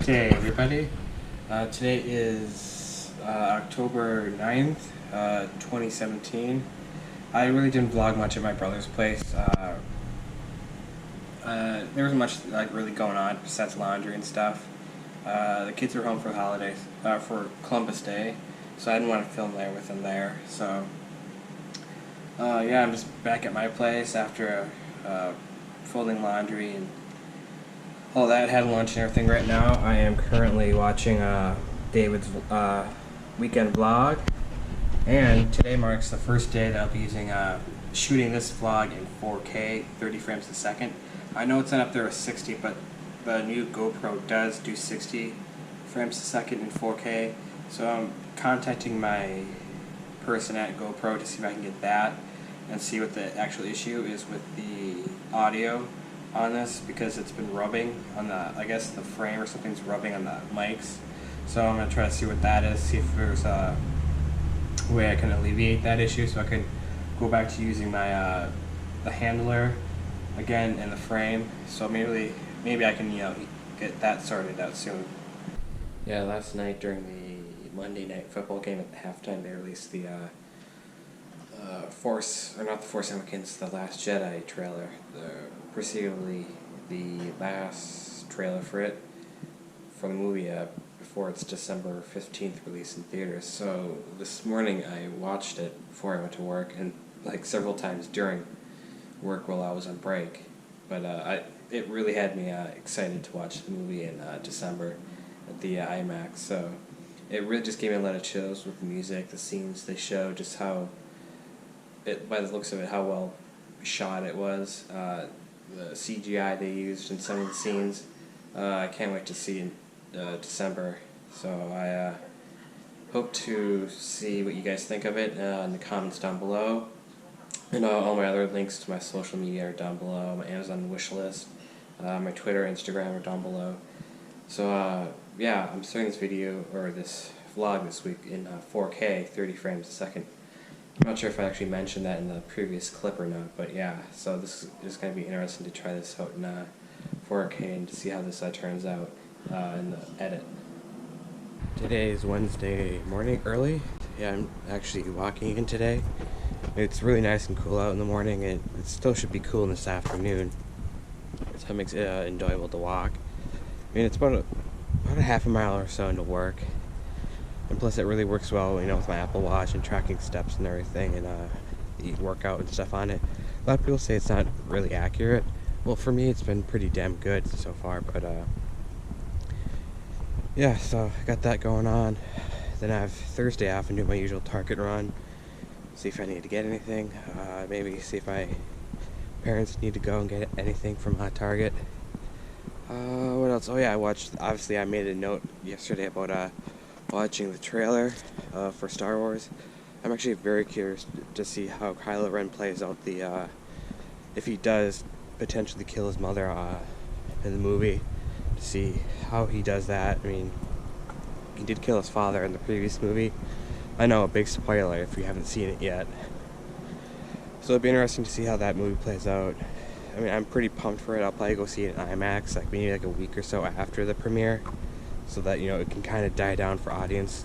Okay, everybody. Today is October 9th, 2017. I really didn't vlog much at my brother's place. There wasn't much really going on besides laundry and stuff. The kids were home for the holidays, for Columbus Day, so I didn't want to film there with them there. So, yeah, I'm just back at my place after folding laundry and all that, had lunch and everything. Right now, I am currently watching David's weekend vlog, and today marks the first day that I'll be using shooting this vlog in 4K, 30 frames a second. I know it's not up there with 60, but the new GoPro does do 60 frames a second in 4K, so I'm contacting my person at GoPro to see if I can get that and see what the actual issue is with the audio on this, because it's been rubbing on the, I guess the frame or something's rubbing on the mics. So I'm going to try to see what that is, see if there's a way I can alleviate that issue so I can go back to using my the handler again in the frame. So maybe I can get that sorted out soon. Yeah, last night during the Monday Night Football game at the halftime, they released the not the Force Awakens, The Last Jedi trailer, perceivably the last trailer for it, for the movie, before its December 15th release in theaters. So this morning I watched it before I went to work, and several times during work while I was on break. But it really had me excited to watch the movie in December at the IMAX. So it really just gave me a lot of chills with the music, the scenes they show, just how by the looks of it, how well shot it was, the CGI they used in some of the scenes. I can't wait to see in December. So I hope to see what you guys think of it in the comments down below. And all my other links to my social media are down below. My Amazon wish list, my Twitter, Instagram are down below. So yeah, I'm starting this video, or this vlog this week in 4K, 30 frames a second. I'm not sure if I actually mentioned that in the previous clip or not, but yeah, so this is going to be interesting to try this out in 4K and to see how this turns out in the edit. Today is Wednesday morning, early. Yeah, I'm actually walking in today. It's really nice and cool out in the morning, and it still should be cool in this afternoon, so it makes it enjoyable to walk. I mean, it's about a half a mile or so into work. And plus, it really works well, with my Apple Watch and tracking steps and everything, and the workout and stuff on it. A lot of people say it's not really accurate. Well, for me, it's been pretty damn good so far. But yeah, so I got that going on. Then I have Thursday off and do my usual Target run. See if I need to get anything. Maybe see if my parents need to go and get anything from Target. What else? Oh yeah, I made a note yesterday about watching the trailer for Star Wars. I'm actually very curious to see how Kylo Ren plays out if he does potentially kill his mother in the movie, to see how he does that. I mean, he did kill his father in the previous movie. I know, a big spoiler if you haven't seen it yet. So it'll be interesting to see how that movie plays out. I mean, I'm pretty pumped for it. I'll probably go see it in IMAX, maybe a week or so after the premiere, so that, it can kind of die down for audience,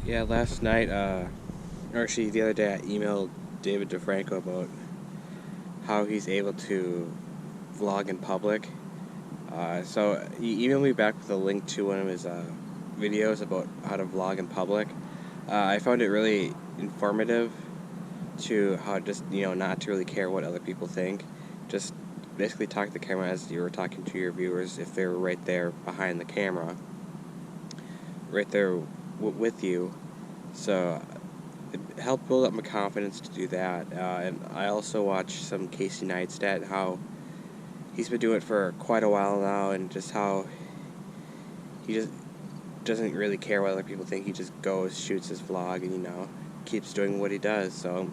Yeah, last night, or actually the other day, I emailed David DeFranco about how he's able to vlog in public. So he emailed me back with a link to one of his videos about how to vlog in public. I found it really informative to how just, not to really care what other people think. Just basically talk to the camera as you were talking to your viewers, if they were right there behind the camera, right there with you. So it helped build up my confidence to do that. And I also watched some Casey Neistat, how he's been doing it for quite a while now, and just how he just doesn't really care what other people think. He just goes, shoots his vlog, and keeps doing what he does. So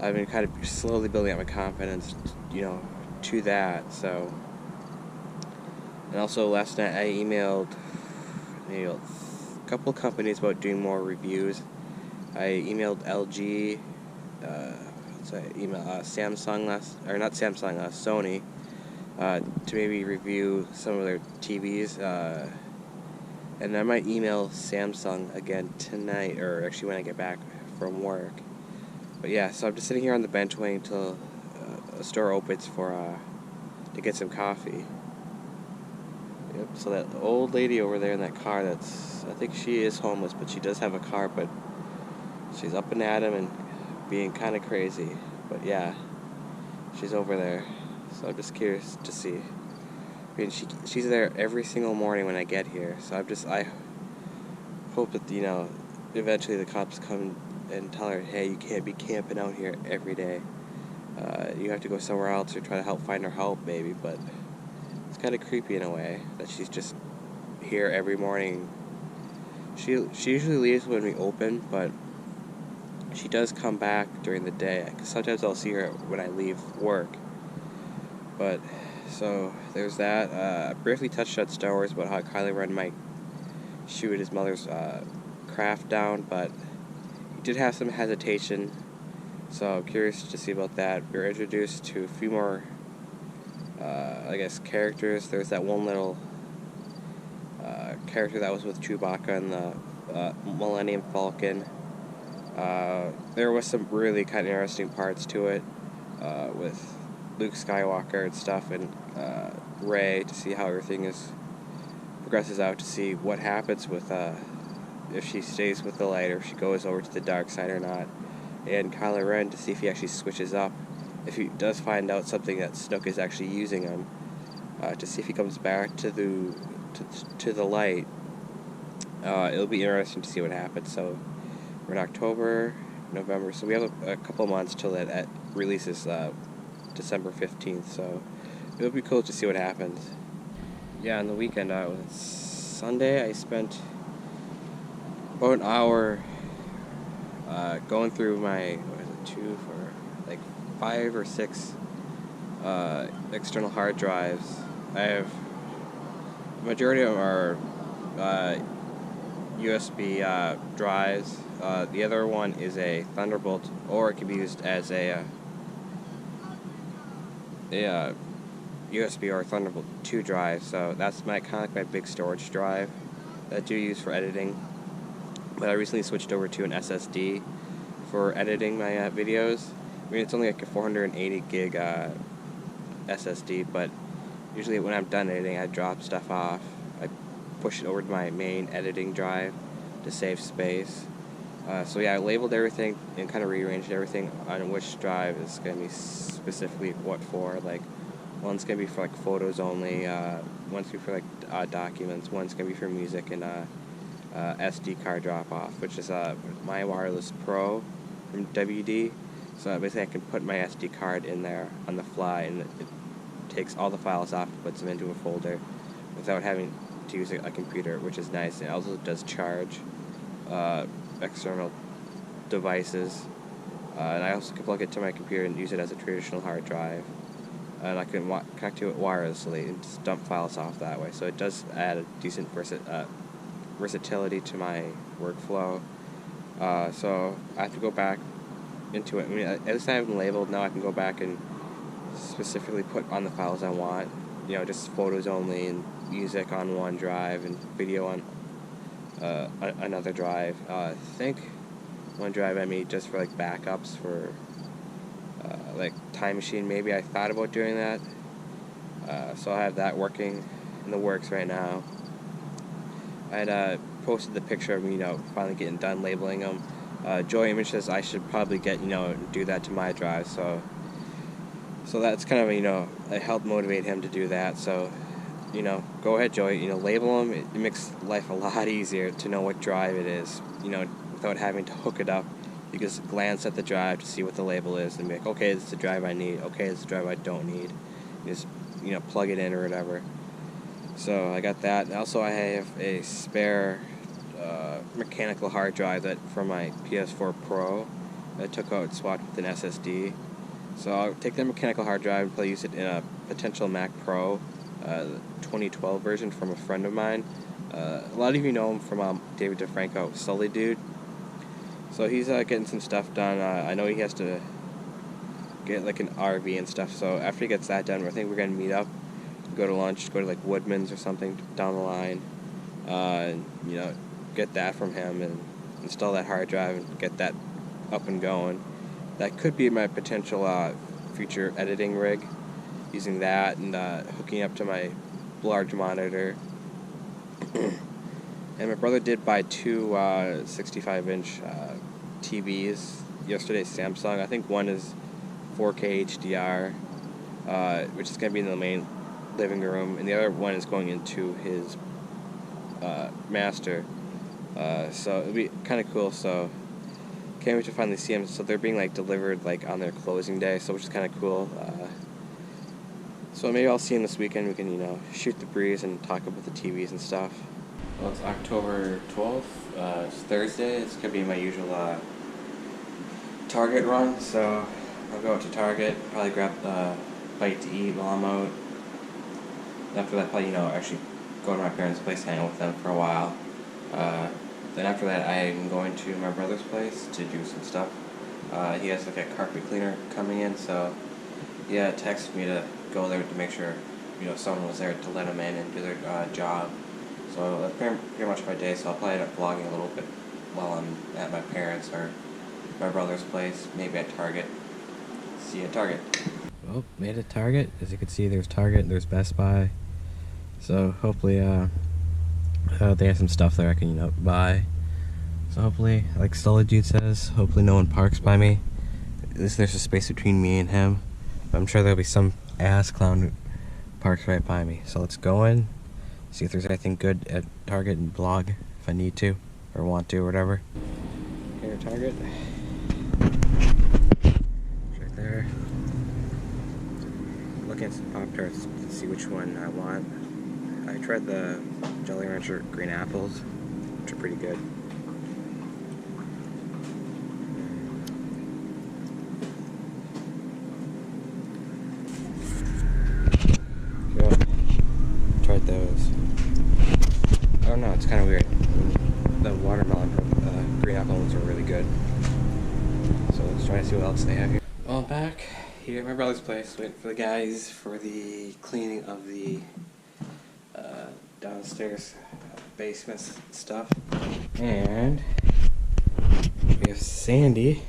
I've been kind of slowly building up my confidence, to that. So, and also last night I emailed a couple companies about doing more reviews. I emailed LG, Sony, to maybe review some of their TVs. And I might email Samsung again tonight, or actually when I get back from work. But yeah, so I'm just sitting here on the bench waiting till a store opens for to get some coffee. Yep. So that old lady over there in that car, I think she is homeless, but she does have a car, but she's up and at him and being kind of crazy. But yeah, she's over there. So I'm just curious to see. I mean, she's there every single morning when I get here. So I hope that, eventually the cops come and tell her, hey, you can't be camping out here every day. You have to go somewhere else or try to find her help, maybe. But it's kind of creepy in a way that she's just here every morning. She usually leaves when we open, but she does come back during the day. 'Cause sometimes I'll see her when I leave work. But so there's that. I briefly touched on Star Wars about how Kylo Ren might shoot his mother's craft down, but he did have some hesitation. So I'm curious to see about that. We were introduced to a few more, characters. There's that one little character that was with Chewbacca and the Millennium Falcon. There was some really kind of interesting parts to it, with Luke Skywalker and stuff, and Rey, to see how everything progresses out, to see what happens with if she stays with the light or if she goes over to the dark side or not, and Kylo Ren, to see if he actually switches up, if he does find out something that Snoke is actually using him, to see if he comes back to the light. It'll be interesting to see what happens. So we're in October, November, so we have a couple months till that releases December 15th, so it'll be cool to see what happens. Yeah, on the weekend, Sunday, I spent about an hour going through my, 5 or 6 external hard drives. I have, the majority of them are USB drives. The other one is a Thunderbolt, or it can be used as a USB or Thunderbolt 2 drive. So that's kind of like my big storage drive that I do use for editing. But I recently switched over to an SSD for editing my videos. I mean, it's only like a 480 gig SSD, but usually when I'm done editing, I drop stuff off. I push it over to my main editing drive to save space. So yeah, I labeled everything and kind of rearranged everything on which drive is going to be specifically what for. Like, one's going to be for like photos only, one's going to be for like documents, one's going to be for music, and SD card drop off, which is my Wireless Pro from WD. So basically I can put my SD card in there on the fly, and it takes all the files off and puts them into a folder without having to use a computer, which is nice. And it also does charge external devices, and I also can plug it to my computer and use it as a traditional hard drive, and I can connect to it wirelessly and just dump files off that way. So it does add a decent versatility to my workflow. So I have to go back into it. I mean, at least I have them labeled. Now I can go back and specifically put on the files I want. Just photos only, and music on one drive, and video on another drive. I think one drive I made just for like backups for like Time Machine. Maybe I thought about doing that. So I have that working in the works right now. I had posted the picture of me, finally getting done labeling them. Joy Image says I should probably do that to my drive. So that's kind of, I helped motivate him to do that. So, go ahead, Joy. Label them. It makes life a lot easier to know what drive it is. Without having to hook it up. You just glance at the drive to see what the label is and be like, okay, this is the drive I need. Okay, this is the drive I don't need. You just, plug it in or whatever. So I got that. And also I have a spare mechanical hard drive from my PS4 Pro that I took out and swapped with an SSD. So I'll take the mechanical hard drive and use it in a potential Mac Pro, the 2012 version from a friend of mine. A lot of you know him from David DeFranco, Sully Dude. So he's getting some stuff done. I know he has to get like an RV and stuff. So after he gets that done, I think we're gonna meet up go to lunch, go to like Woodman's or something down the line, and get that from him and install that hard drive and get that up and going. That could be my potential future editing rig, using that and hooking up to my large monitor. And my brother did buy two 65-inch TVs yesterday, Samsung. I think one is 4K HDR, which is going to be in the main living room, and the other one is going into his master. So it'll be kind of cool. So can't wait to finally see them. So they're being like delivered like on their closing day, so which is kind of cool. So maybe I'll see him this weekend. We can shoot the breeze and talk about the TVs and stuff. Well, it's October 12th. It's Thursday. It's gonna be my usual Target run. So I'll go out to Target, probably grab a bite to eat while I'm out. After that, probably actually go to my parents' place, hang out with them for a while. Then after that, I'm going to my brother's place to do some stuff. He has like a carpet cleaner coming in, so he texted me to go there to make sure someone was there to let him in and do their job. So that's pretty much my day. So I'll probably end up vlogging a little bit while I'm at my parents' or my brother's place, maybe at Target. See you at Target. Well, made it Target. As you can see, there's Target and there's Best Buy. So hopefully they have some stuff there I can buy. So hopefully, like Stella Dude says, hopefully no one parks by me. At least there's a space between me and him. I'm sure there'll be some ass clown who parks right by me. So let's go in, see if there's anything good at Target, and vlog if I need to or want to or whatever. Here at Target. It's right there. Looking at some Pop-Tarts to see which one I want. I tried the Jolly Rancher green apples, which are pretty good. Tried those. Oh no, it's kind of weird. The watermelon, green apple ones are really good. So let's try to see what else they have here. Well, I'm back here at my brother's place, waiting for the guys for the cleaning of the downstairs basement stuff. And we have Sandy.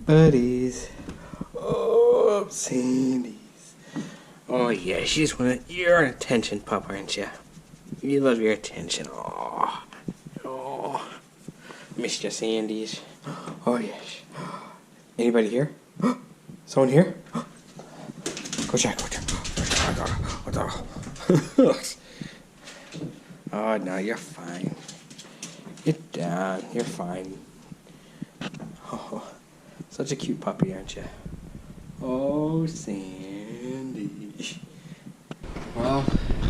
Buddies. Oh, Sandy's. Oh yeah, you're an attention pup, aren't you? You love your attention. Oh. Mr. Sandy's. Oh yes. Anybody here? Someone here? Go check. Oh no, you're fine. Get down. You're fine. Oh, such a cute puppy, aren't you? Oh, Sandy. Well,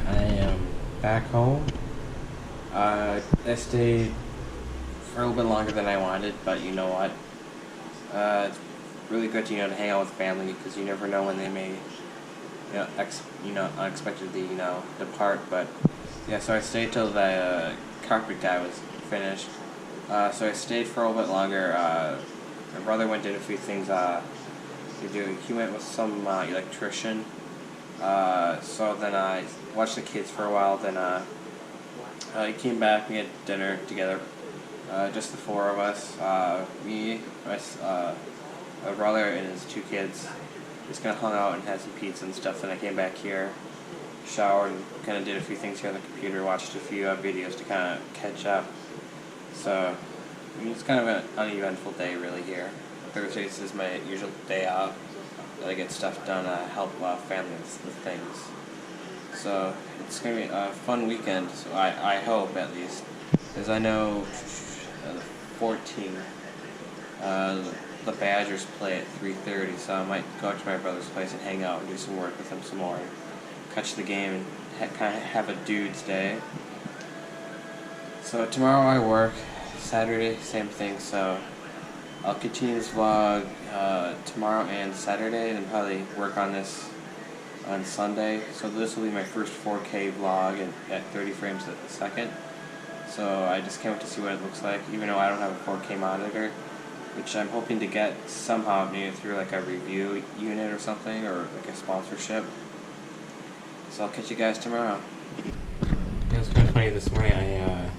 I am back home. I stayed for a little bit longer than I wanted, but you know what? It's really good to hang out with family, because you never know when they may unexpectedly depart. But yeah, so I stayed till the carpet guy was finished. So I stayed for a little bit longer. My brother went and did a few things. He went with some electrician. So then I watched the kids for a while. Then he came back. We had dinner together, just the four of us. Me, my brother, and his two kids. Just kind of hung out and had some pizza and stuff. Then I came back here, showered, and kind of did a few things here on the computer. Watched a few videos to kind of catch up. So it's kind of an uneventful day really here. Thursdays is my usual day off that I get stuff done, help families with things. So it's going to be a fun weekend, so I hope at least. Because I know the 14th, the Badgers play at 3:30, so I might go to my brother's place and hang out and do some work with him some more. Catch the game and kind of have a dude's day. So tomorrow I work, Saturday same thing, so I'll continue this vlog tomorrow and Saturday, and probably work on this on Sunday. So this will be my first 4K vlog at 30 frames a second. So I just can't wait to see what it looks like, even though I don't have a 4K monitor, which I'm hoping to get somehow, maybe through like a review unit or something, or like a sponsorship. So I'll catch you guys tomorrow. It was kind of funny this morning. I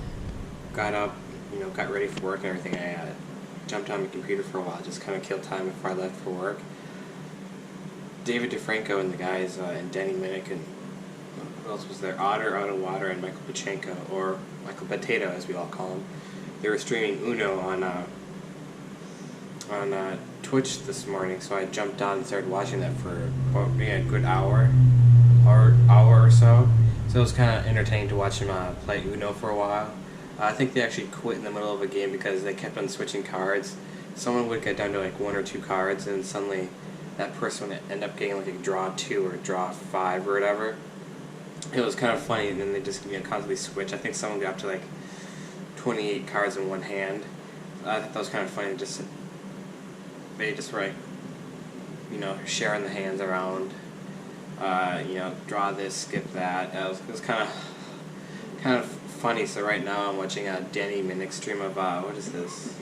got up, got ready for work and everything. I jumped on my computer for a while, just kind of killed time before I left for work. David DeFranco and the guys, and Danny Minnick, and who else was there? Otter, Otto Water, and Michael Pachenko, or Michael Potato as we all call him. They were streaming Uno on Twitch this morning, so I jumped on and started watching that for a good hour or so. So it was kind of entertaining to watch him play Uno for a while. I think they actually quit in the middle of a game because they kept on switching cards. Someone would get down to like 1 or 2 cards, and suddenly that person would end up getting like a draw 2 or draw 5 or whatever. It was kind of funny, and then they just constantly switch. I think someone got up to like 28 cards in one hand. I thought that was kind of funny. They just were like, sharing the hands around. Draw this, skip that. It was kind of funny. So right now I'm watching a Danny Minnick stream of what is this?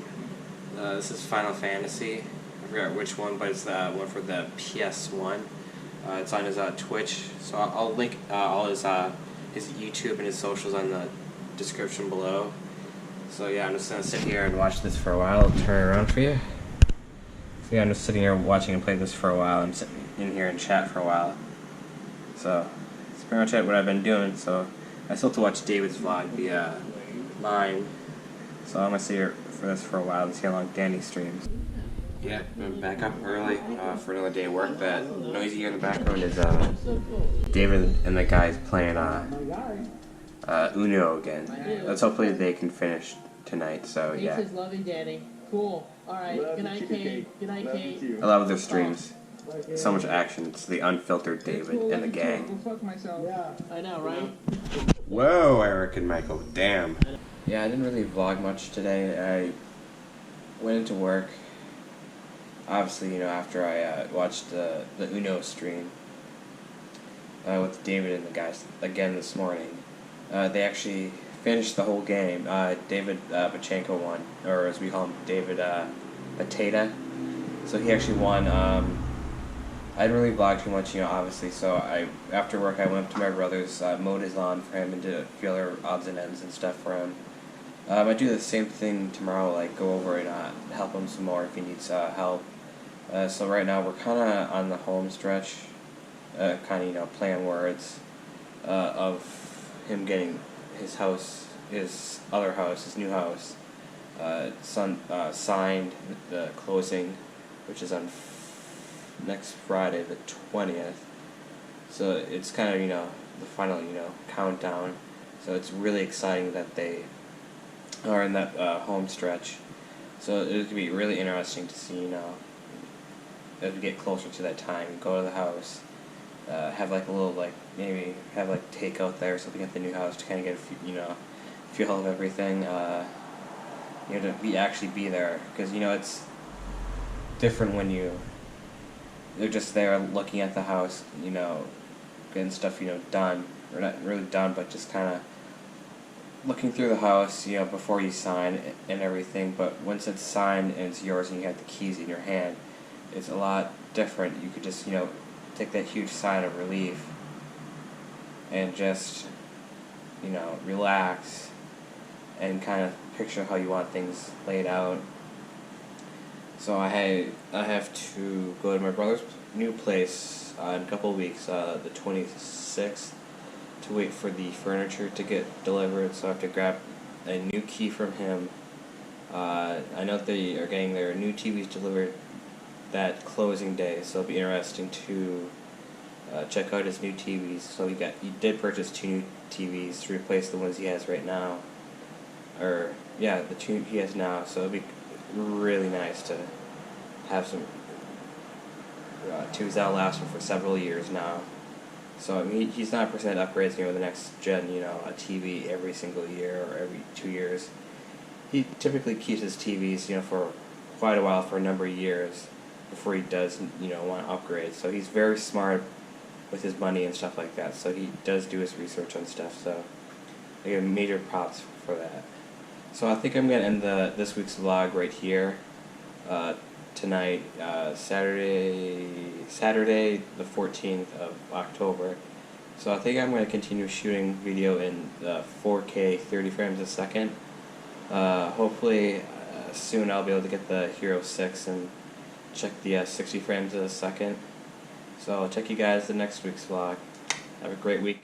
This is Final Fantasy. I forgot which one, but it's the one for the PS1. It's on his Twitch, so I'll link all his YouTube and his socials on the description below. So yeah, I'm just gonna sit here and watch this for a while. I'll turn it around for you. So yeah, I'm just sitting here watching him play this for a while. I'm sitting in here and chat for a while. So that's pretty much what I've been doing. So I still have to watch David's vlog via mine. So I'm gonna sit here for this for a while and see how long Danny streams. Yeah, I'm back up early for another day of work. That noisy here in the background is David and the guys playing Uno again. Let's hopefully they can finish tonight. So yeah. He says, "Love you, Daddy." Cool. All right. Good night, Kate. Good night, Kate. I love their streams. So much action. It's the unfiltered David and the gang. I know, right? Whoa, Eric and Michael. Damn. Yeah, I didn't really vlog much today. I went into work. Obviously, after I watched the Uno stream with David and the guys again this morning, they actually finished the whole game. David Pachenko won, or as we call him, David Potato. So he actually won. I didn't really vlog too much, obviously. So after work I went up to my brother's, mowed his lawn for him, and did a few other odds and ends and stuff for him. I do the same thing tomorrow, like go over and help him some more if he needs help. So right now we're kind of on the home stretch, kind of playing words of him getting his house, his other house, his new house, signed, the closing, which is on next Friday, the 20th. So it's kind of the final countdown. So it's really exciting that they are in that home stretch. So it's gonna be really interesting to see as we get closer to that time, go to the house, have like a little maybe have like takeout there or something at the new house to kind of get a feel of everything. To actually be there, because it's different when they're just there looking at the house, getting stuff done, or not really done, but just kind of looking through the house, before you sign and everything. But once it's signed and it's yours and you have the keys in your hand, it's a lot different. You could just, take that huge sigh of relief and just, relax and kind of picture how you want things laid out. So I have to go to my brother's new place in a couple of weeks, the 26th, to wait for the furniture to get delivered. So I have to grab a new key from him. I know they are getting their new TVs delivered that closing day, so it'll be interesting to check out his new TVs. So he did purchase 2 new TVs to replace the ones he has right now, or yeah, the 2 he has now. So it'll be really nice to have some TVs that'll last him for several years now. So he's not percent upgrades the next gen, a TV every single year or every 2 years. He typically keeps his TVs, for quite a while, for a number of years, before he does, want to upgrade. So he's very smart with his money and stuff like that. So he does do his research on stuff. So I give major props for that. So I think I'm gonna end this week's vlog right here. Tonight, Saturday the 14th of October. So I think I'm going to continue shooting video in 4K 30 frames a second. Hopefully soon I'll be able to get the Hero 6 and check the 60 frames a second. So I'll check you guys in next week's vlog. Have a great week.